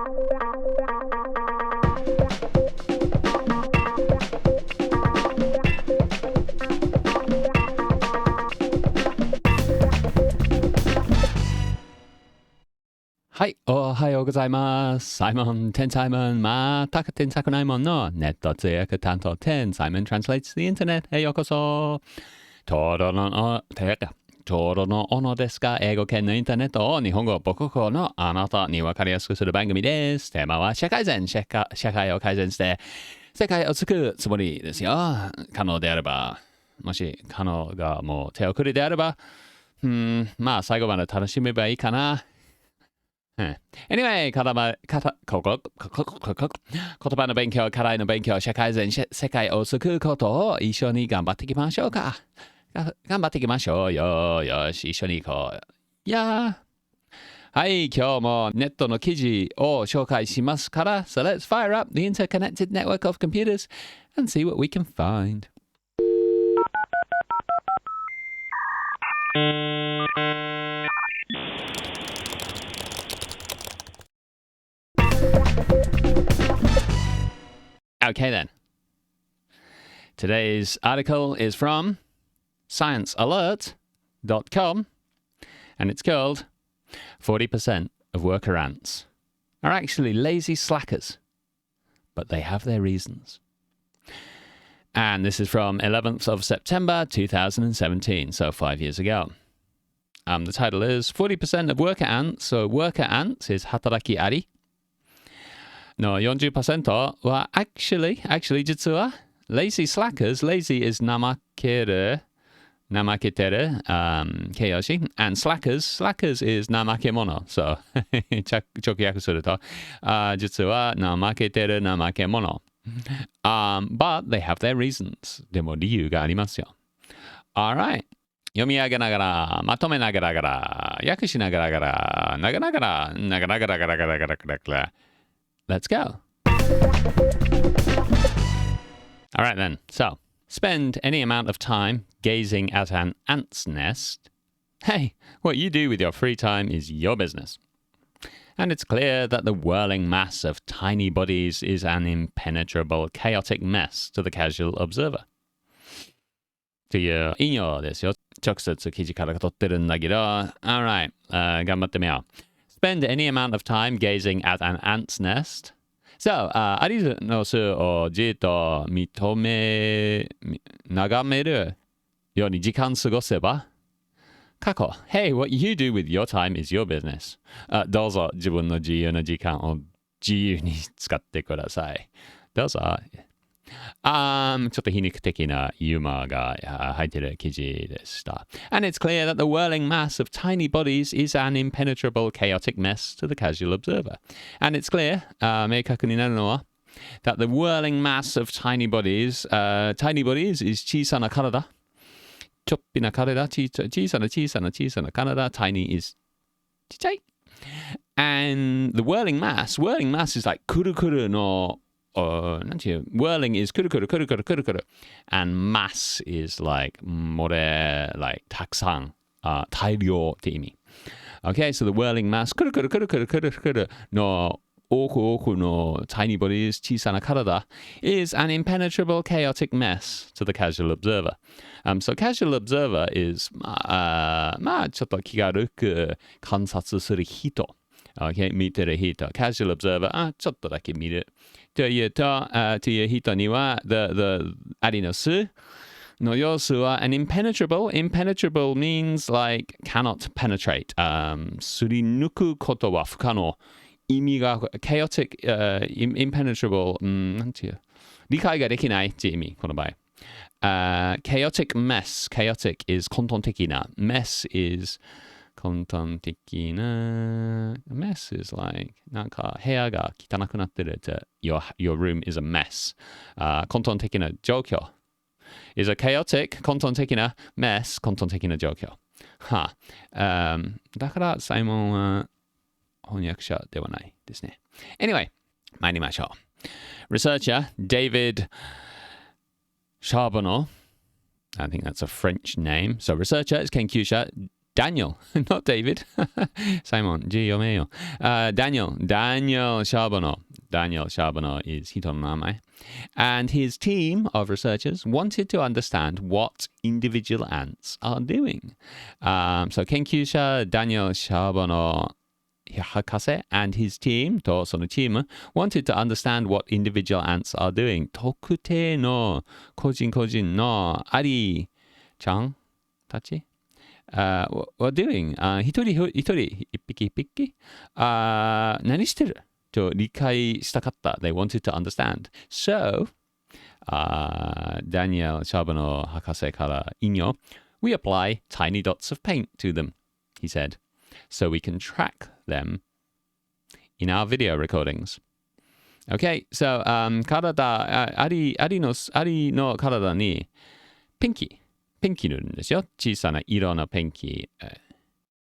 はい、おはようございます。tensaimon, 全く天才ないもんのネット通訳担当 tensaimon translates the internet へようこそ。ちょうどのおのですが、英語圏のインターネットを日本語母国語のあなたに分かりやすくする番組です。テーマは社会を改善して世界を救うつもりですよ。可能であれば、もし可能がもう手遅れであれば、まあ最後まで楽しめばいいかな。Anyway、言葉の勉強、課題の勉強、社会全世界を救うことを一緒に頑張っていきましょうか。頑張っていきましょうよ。よし、一緒に行こう。はい、今日もネットの記事を紹介しますから、So let's fire up the interconnected network of computers and see what we can find.Okay then. Today's article is from sciencealert.com and it's called 40% of worker ants are actually lazy slackers, but they have their reasons. And this is from 11th of September 2017, so 5 years ago. The title is 40% of worker ants, so worker ants is 働きアリの 40% は actually 実は lazy slackers、lazy is 怠けてる、形容詞 and slackers is 怠け者 so 直訳すると、実は怠けてる怠け者、but they have their reasons でも理由がありますよ。 Alright、 読み上げながらまとめながら訳しながらながら Let's go. All right then. So, spend any amount of time gazing at an ant's nest. Hey, what you do with your free time is your business. And it's clear that the whirling mass of tiny bodies is an impenetrable, chaotic mess to the casual observer. という引用ですよ。直接記事から取ってるんだけど。Alright、頑張ってみよう。Spend any amount of time gazing at an ant's nest. So, アリの巣をじっと眺めるように時間過ごせば、過去 Hey, what you do with your time is your business. どうぞ自分の自由な時間を自由に使ってください。どうぞ。ちょっと皮肉的なユーモアが入っている記事でした。And it's clear that the whirling mass of tiny bodies is an impenetrable, chaotic mess to the casual observer. And it's clear, 明確になるのは、that the whirling mass of tiny bodies, tiny bodies is 小さな体。ちょっぴな体、小さな体。Tiny is ちっちゃい。And the whirling mass is like くるくるのなんていう whirling is くるくる and mass is like like たくさん、大量って意味。Okay, so the whirling mass くるくるの多くの tiny bodies 小さな体 is an impenetrable chaotic mess to the casual observer. So casual observer is まあちょっと気軽く観察する人。Okay, 見てる人。casual observer ちょっとだけ見る。という人には、アリの巣の様子は、an impenetrable means like cannot penetrate、すり抜くことは不可能。意味が chaotic、impenetrable、なんていう、理解ができないって意味、この場合。chaotic is 混沌的な。mess is 混沌的な mess is like なんか部屋が汚くなってるって your room is a mess、混沌的な状況 is a chaotic 混沌的な mess 混沌的な状況だからサイモンは翻訳者ではないですね。 Anyway 参りましょう。 Researcher David Charbonneau, I think that's a French name. So researcher is 研究者 Daniel, not David. Simon, G 読めよ。Daniel Charbonneau. Daniel Charbonneau is 人の名前. And his team of researchers wanted to understand what individual ants are doing. So 研究者 Daniel Charbonneau 博士 and his team とそのチーム wanted to understand what individual ants are doing. 特定の個人のアリちゃんたちwere doing 一匹何してると理解したかった They wanted to understand. So, Daniel Charbonneau 博士から引用 We apply tiny dots of paint to them, he said, so we can track them in our video recordings. Okay, so アリの体にペンキ塗るんですよ。小さな色のペンキ。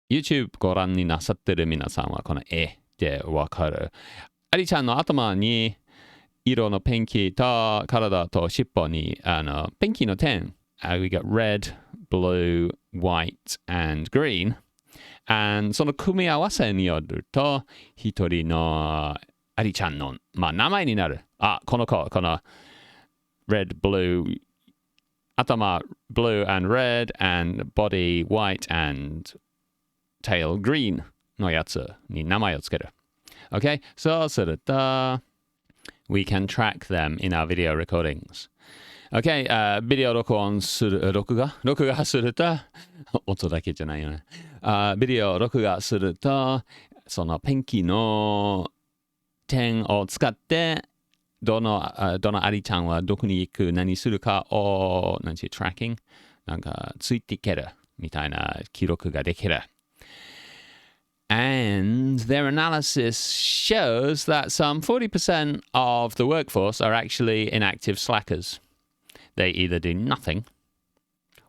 YouTube ご覧になさってる皆さんはこの絵でわかる。アリちゃんの頭に色のペンキと体と尻尾にペンキの点。We got red, blue, white, and green. And その組み合わせによると一人のアリちゃんの、名前になる。この子、この red, blue, 頭 blue and red and body white and tail green のやつに名前をつける。Okay? そうすると we can track them in our video recordings. Okay? ビデオ録画すると音だけじゃないよね。ビデオ録画するとそのペンキの点を使ってどのアリちゃんはどこに行く何するかをtracking ついていけるみたいな記録ができる。And their analysis shows that some 40% of the workforce are actually inactive slackers. They either do nothing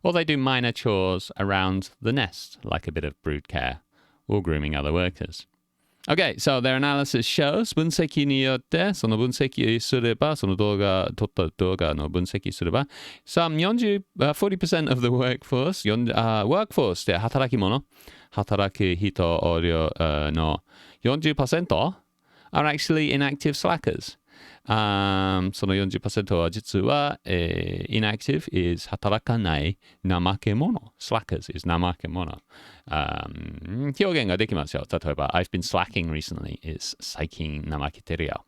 or they do minor chores around the nest, like a bit of brood care or grooming other workers.Okay, so their analysis shows 分析によってその分析すればその撮った動画の分析すれば some 40% of the workforce で働く人の 40% are actually inactive slackers、その 40% は実は、inactive is 働かない怠け者 slackers is 怠け者、表現ができますよ。例えば I've been slacking recently is 最近怠けてるよ。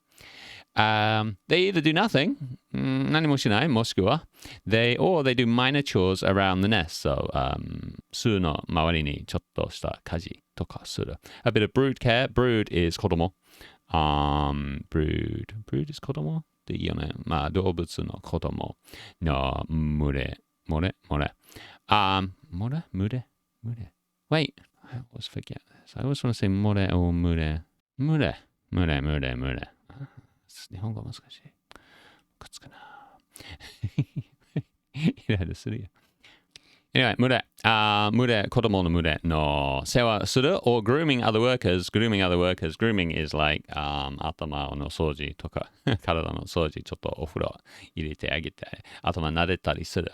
They either do nothing 何もしないもしくは they do minor chores around the nest so 巣の周りにちょっとした家事とかする。A bit of brood care brood is 子供brood is 子供でいいよね。動物の子供の群れ。Wait, I always forget this. I always want to say 群れ or 群れ。日本語難しい。くつかな。イライラするよ。Anyway, 群れ、子供の群れの世話する or grooming other workers. Grooming is like 頭の掃除とか体の掃除ちょっとお風呂入れてあげて頭撫でたりする。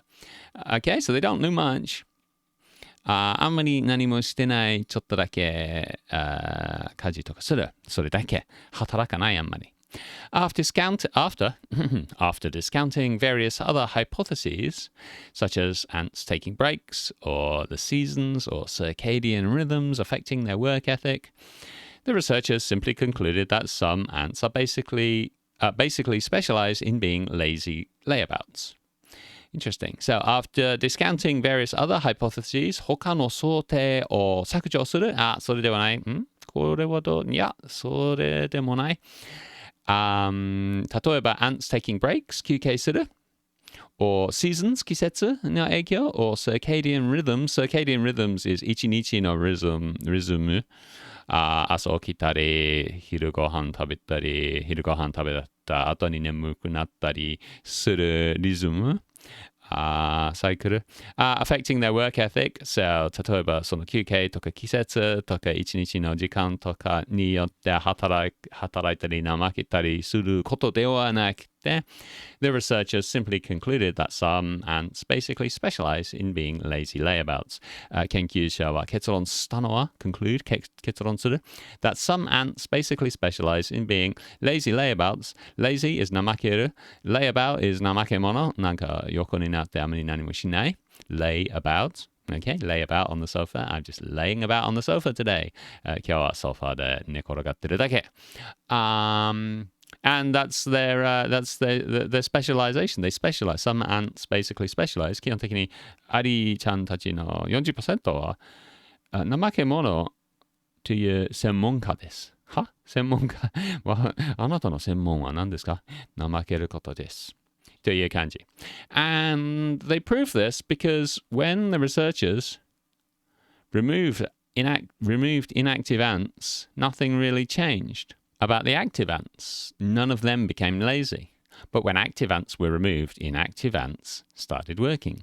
Okay, so they don't do much. あんまり何もしてないちょっとだけ家事とかする。それだけ働かないあんまり。After discounting various other hypotheses, such as ants taking breaks, or the seasons, or circadian rhythms affecting their work ethic, the researchers simply concluded that some ants are basically specialized in being lazy layabouts. Interesting. So after discounting various other hypotheses, 他の想定を削除する。それではない。これはどう？いや、それでもない。例えば ants taking breaks 休憩する or seasons 季節の影響 or circadian rhythms is 一日のリズム朝起きたり昼ご飯食べた後に眠くなったりするリズムサイクルaffecting their work ethic so 例えばその休憩とか季節とか一日の時間とかによって働いたり怠けたりすることではなくて、the researchers simply concluded that some ants basically specialize in being lazy layabouts. 研究者は結論したのは conclude 結論する that some ants basically specialize in being lazy layabouts. Lazy is 怠ける layabout is 怠け者なんか横になってあまり何もしない lay about.Okay, lay about on the sofa. I'm just laying about on the sofa today. 今日はソファで寝転がってるだけ。And that's their specialization. They specialize. Some ants basically specialize. 基本的にアリちゃんたちの 40% は怠け者という専門家です。は専門家はあなたの専門は何ですか怠けることです。という感じ。And they prove this because when the researchers removed inactive ants, nothing really changed. About the active ants, none of them became lazy. But when active ants were removed, inactive ants started working.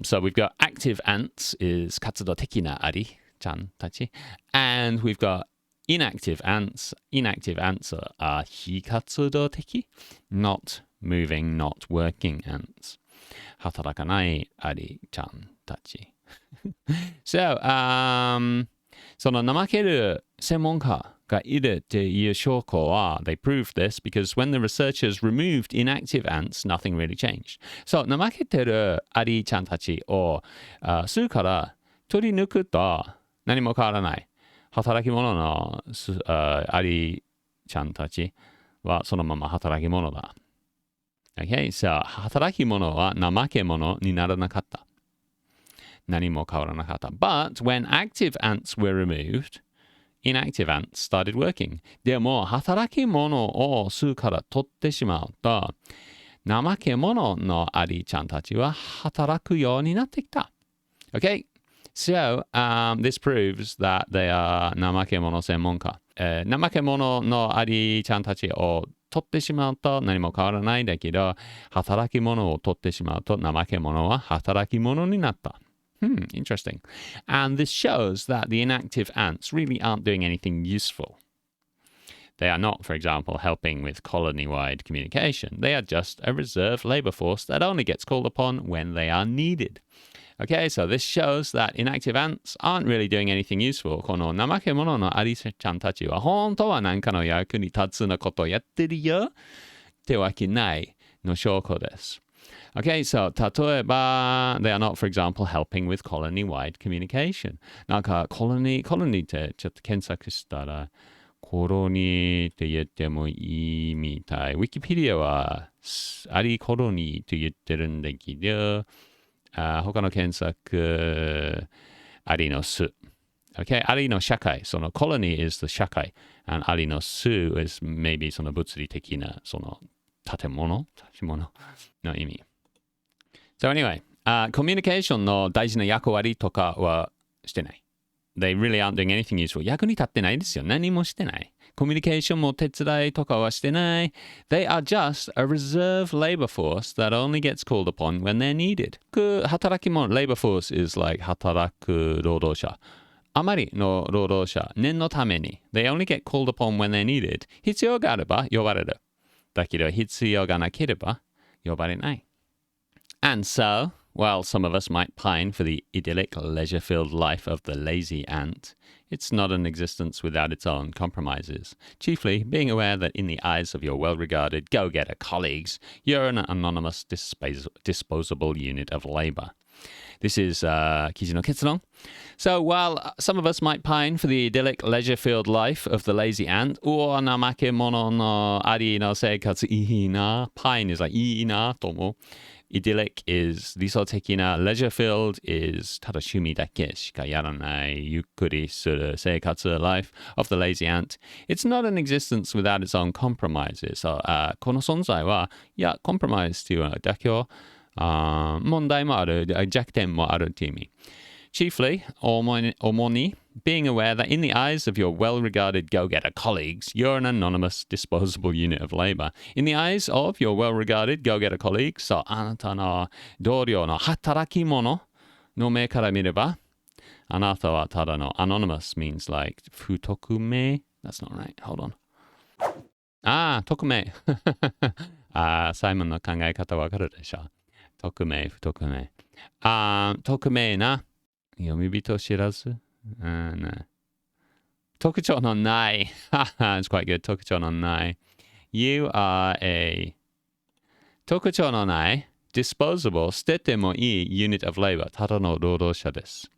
So we've got active ants is 活動的なアリちゃんたち. And we've got inactive ants. Inactive ants are 非活動的 not moving, not working ants. 働かないアリちゃんたち。So, その怠ける専門家がいるっていう証拠は they proved this because when the researchers removed inactive ants, nothing really changed. So, 怠けてるアリちゃんたちを巣から取り抜くと何も変わらない。働き者のアリちゃんたちはそのまま働き者だ。Okay, so 働き者は怠け者にならなかった。何も変わらなかった。But when active ants were removed, inactive ants started working. でも働き者を巣から取ってしまうと、怠け者のアリちゃんたちは働くようになってきた。Okay, so this proves that they are 怠け者専門家。怠け者のアリちゃんたちを取ってしまうと何も変わらないんだけど、働き者を取ってしまうと怠け者は働き者になった。Interesting. And this shows that the inactive ants really aren't doing anything useful. They are not, for example, helping with colony-wide communication. They are just a reserve labor force that only gets called upon when they are needed. Okay, so this shows that inactive ants aren't really doing anything useful. この怠け者のアリちゃんたちは本当は何かの役に立つのことをやってるよってわけないの証拠です。Okay, so 例えば they are not, for example, helping with colony-wide communication. なんかコロニーってちょっと検索したらコロニーって言ってもいいみたい。ウィキペディアはアリコロニーって言ってるんだけど、他の検索、アリの巣。Okay, アリの社会。その colony is the 社会。and アリの巣 is maybe その物理的なその建物の意味。So anyway, コミュニケーションの大事な役割とかはしてない。They really aren't doing anything useful. 役に立ってないですよ。何もしてない。コミュニケーションも手伝いとかはしてない。They are just a reserve labor force that only gets called upon when they're needed. 働き者、labor force is like 働く労働者。あまりの労働者、念のために。They only get called upon when they're needed. 必要があれば呼ばれる。だけど必要がなければ呼ばれない。And so, while some of us might pine for the idyllic, leisure-filled life of the lazy ant, it's not an existence without its own compromises, chiefly being aware that in the eyes of your well-regarded go-getter colleagues, you're an anonymous disposable unit of labor. This is 記事の結論. So while some of us might pine for the idyllic, leisure-filled life of the lazy ant, 怠け者のアリの生活いいな. Pine is like いいなと思う. Idyllic is 理想的な leisure-filled is ただ趣味だけしかやらないゆっくりする生活 life of the lazy ant. It's not an existence without its own compromises. So, この存在はいや、コンプロマイズというのは妥協、問題もある、弱点もあるという意味。Chiefly, 主に being aware that in the eyes of your well-regarded go-getter colleagues, you're an anonymous disposable unit of labor. In the eyes of your well-regarded go-getter colleagues, so あなたの同僚の働き者の目から見れば、あなたはただの anonymous means like 不匿名 That's not right. Hold on. 匿名サイモンの考え方わかるでしょ。匿名、不匿名。匿名な。読み人知らず。特徴のない。It's quite good. 特徴のない。You are a 特徴のない。disposable 捨ててもいい unit of labor ただの労働者です。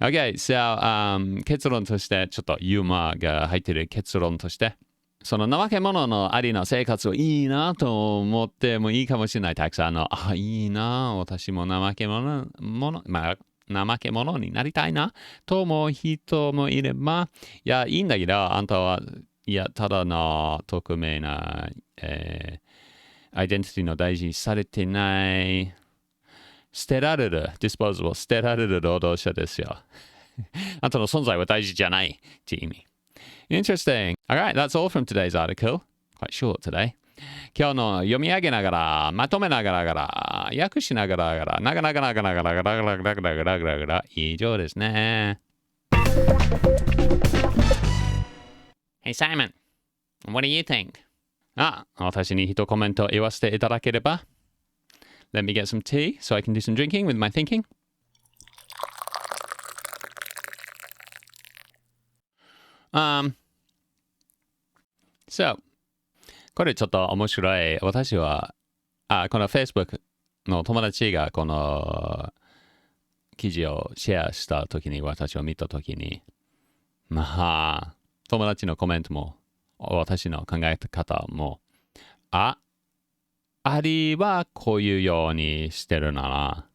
Okay, so、結論としてちょっとユーモアが入っている結論としてその怠け者のありの生活をいいなと思ってもいいかもしれない。たくさんのいいな私も怠け者になりたいなと思う人もいればいやいいんだけどあんたはいやただの匿名な、アイデンティティの大事にされてない捨てられる disposable 捨てられる労働者ですよ。あんたの存在は大事じゃないって意味。Interesting. Alright, that's all from today's article. Quite short today. 今日の読み上げながら、まとめながら、訳しながら、以上ですね。Hey Simon, what do you think? 私に一コメント言わせていただければ。Let me get some tea so I can do some drinking with my thinking. So, これちょっと面白い。私は、この Facebook の友達がこの記事をシェアしたときに、私を見たときに、友達のコメントも、私の考え方も、アリはこういうようにしてるなら、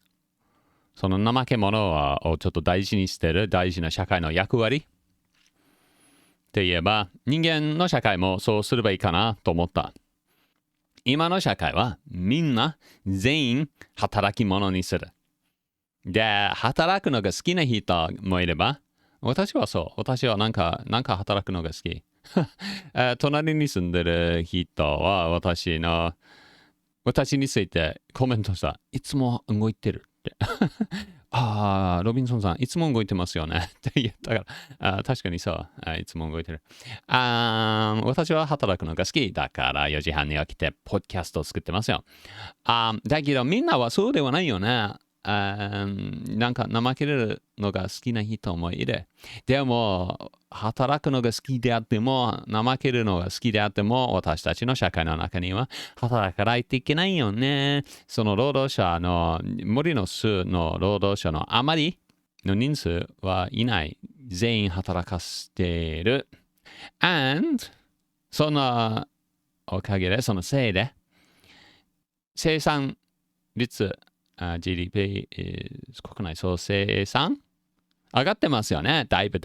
その怠け者をちょっと大事にしてる大事な社会の役割って言えば、人間の社会もそうすればいいかなと思った。今の社会はみんな全員働き者にする。で、働くのが好きな人もいれば、私はそう。私はなんか働くのが好き。隣に住んでる人は私についてコメントした。いつも動いてるって。ロビンソンさん、いつも動いてますよねって言ったから、確かにそう、いつも動いてる。私は働くのが好きだから4時半に起きて、ポッドキャストを作ってますよ。だけど、みんなはそうではないよね。なんか怠けるのが好きな人もいる。でも、働くのが好きであっても、怠けるのが好きであっても、私たちの社会の中には働かないといけないよね。その労働者の、森の巣の労働者のあまりの人数はいない。全員働かせている。and そのおかげで、そのせいで、生産率、GDP、国内総生産上がってますよね。だいぶ。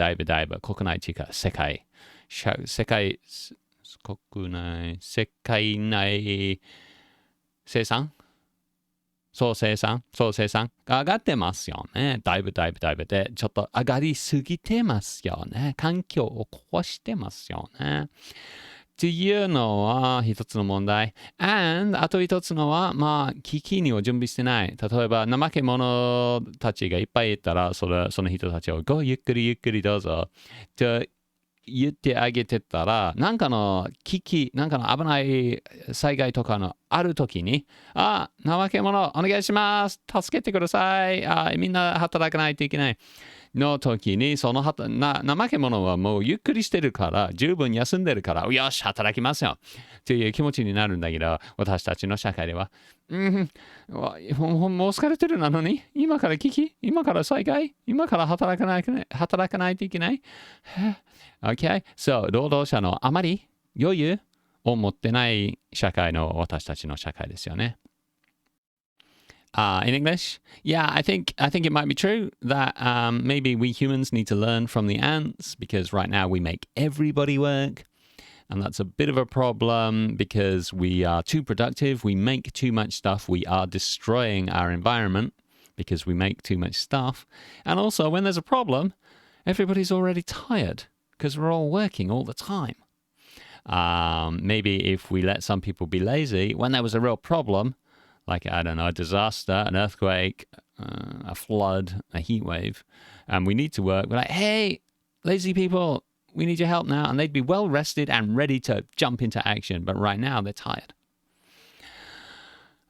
国内地か世界内生産総生産上がってますよね。だいぶで、ちょっと上がりすぎてますよね。環境を壊してますよね。っていうのは一つの問題。あと一つのは、危機には準備してない。例えば、怠け者たちがいっぱいいたら、その人たちをゆっくりどうぞ。と言ってあげてたら、なんかの危機、なんかの危ない災害とかのあるときに、怠け者お願いします。助けてください。みんな働かないといけない。の時に、その怠け者はもうゆっくりしてるから、十分休んでるから、よし、働きますよ。っていう気持ちになるんだけど、私たちの社会では、もう疲れてるなのに、今から危機、今から災害、今から働かないといけない。Okay? そう、労働者のあまり余裕を持ってない社会の私たちの社会ですよね。In English, yeah, I think it might be true that maybe we humans need to learn from the ants because right now we make everybody work, and that's a bit of a problem because we are too productive. We make too much stuff. We are destroying our environment because we make too much stuff. And also, when there's a problem, everybody's already tired because we're all working all the time. Maybe if we let some people be lazy, when there was a real problem,like, I don't know, a disaster, an earthquake, a flood, a heat wave, and we need to work. We're like, hey, lazy people, we need your help now. And they'd be well rested and ready to jump into action. But right now, they're tired.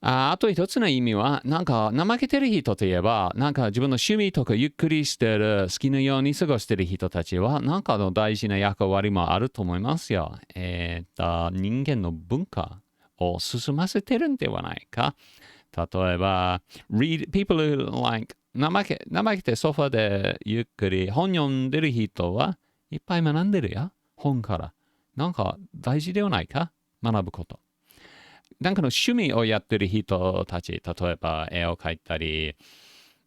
あと一つの意味は、なんか怠けてる人といえば、なんか自分の趣味とかゆっくりしてる、好きなように過ごしてる人たちは、なんかの大事な役割もあると思いますよ。人間の文化を進ませてるんではないか。例えば、people who like 怠けてソファでゆっくり本読んでる人はいっぱい学んでるよ。本から。なんか大事ではないか学ぶこと。なんかの趣味をやってる人たち、例えば絵を描いたり、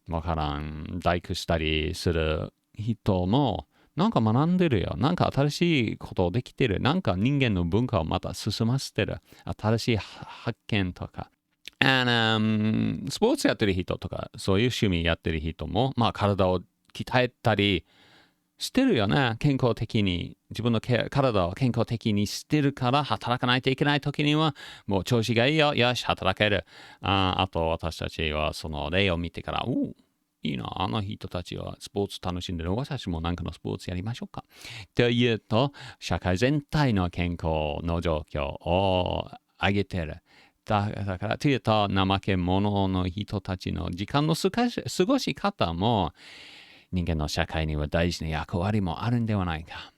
わからん、大工したりする人も、なんか学んでるよ。なんか新しいことできてる。なんか人間の文化をまた進ませてる。新しい発見とか。スポーツやってる人とか、そういう趣味やってる人も、まあ体を鍛えたりしてるよね。健康的に。自分の体を健康的にしてるから働かないといけない時には、もう調子がいいよ。よし、働ける。あと私たちはその例を見てから、いいな、あの人たちはスポーツ楽しんでる。私たちもなんかのスポーツやりましょうか。というと、社会全体の健康の状況を上げてる。だから、というと、怠け者の人たちの時間の過ごし方も、人間の社会には大事な役割もあるんではないか。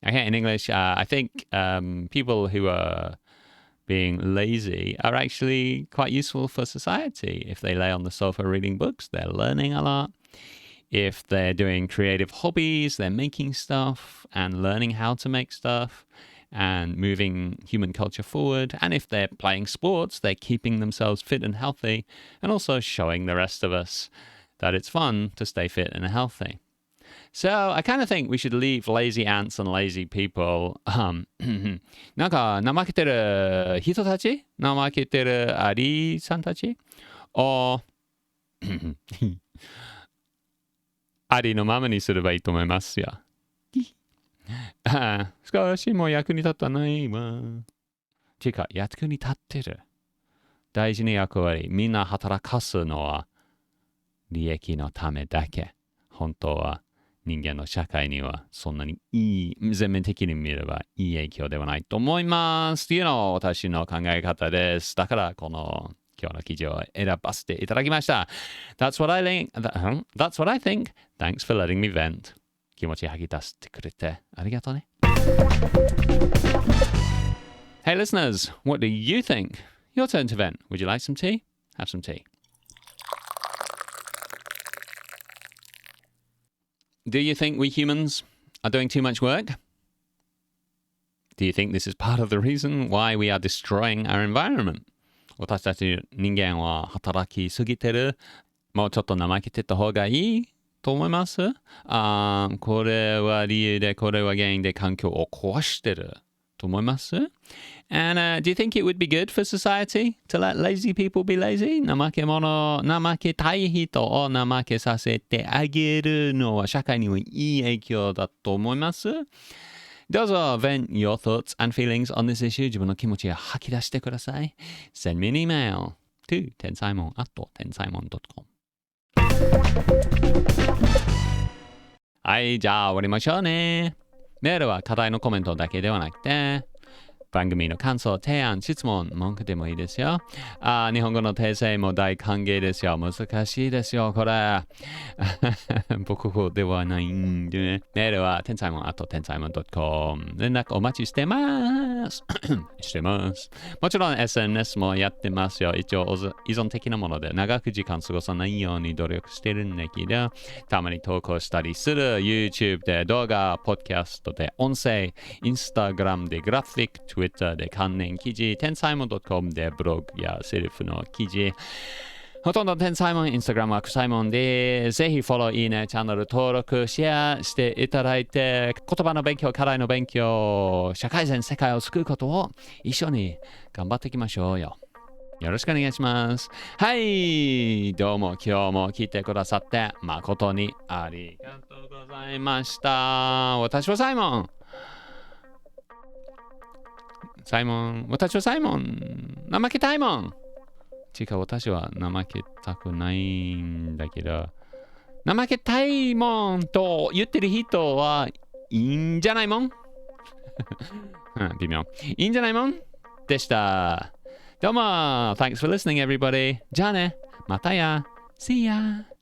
Okay, in English, I think people who are being lazy are actually quite useful for society. If they lay on the sofa reading books, they're learning a lot. If they're doing creative hobbies, they're making stuff and learning how to make stuff and moving human culture forward. And if they're playing sports, they're keeping themselves fit and healthy and also showing the rest of us that it's fun to stay fit and healthy. So I kind of think we should leave lazy ants and lazy people. なんか怠けてる人たち、怠けてるアリさんたちをアリのままにすればいいと思いますよ。少しも役に立たないわ。てか、役に立ってる。大事な役割。みんな働かすのは利益のためだけ。本当は人間の社会にはそんなに全面的に見ればいい影響ではないと思います。というのは私の考え方です。だからこの今日の記事を選ばせていただきました。That's what I think. Thanks for letting me vent. 気持ち吐き出してくれてありがとうね。Hey listeners, what do you think? Your turn to vent. Would you like some tea? Have some tea. Do you think we humans are doing too much work? Do you think this is part of the reason why we are destroying our environment? 私たち人間は働きすぎてる。もうちょっと怠けてた方がいいと思います。これは理由で、これは原因で環境を壊してると思います。And do you think it would be good for society to let lazy people be lazy? 怠けたい人を怠けさせてあげるのは社会にはいい影響だと思います。どうぞ vent your thoughts and feelings on this issue. 自分の気持ちを吐き出してください。Send me an email to tensaimon@tensaimon.com はい、じゃあ終わりましょうね。メールは課題のコメントだけではなくて、番組の感想、提案、質問、文句でもいいですよ。日本語の訂正も大歓迎ですよ。難しいですよ、これ。僕語ではないんで。メールはtensaimon@tensaimon.com 連絡お待ちしてます。してます。もちろん SNS もやってますよ。一応依存的なもので長く時間過ごさないように努力してるんだけど、たまに投稿したりする YouTube で動画、Podcast で音声、Instagram でグラフィック、Twitter で関連記事、tensaimon.com でブログやセリフの記事、ほとんどtensaimon、Instagram はtensaimonで、ぜひフォロー、いいね、チャンネル登録、シェアしていただいて、言葉の勉強、課題の勉強、社会全世界を救うことを一緒に頑張っていきましょうよ。よろしくお願いします。はい、どうも今日も聞いてくださって誠にありがとうございました。私はサイモン。私はサイモン。怠けたいもん。違う、私は怠けたくないんだけど、怠けたいもんと言ってる人はいいんじゃないもん微妙。いいんじゃないもんでした。どうも Thanks for listening everybody. じゃあね。またや。See ya.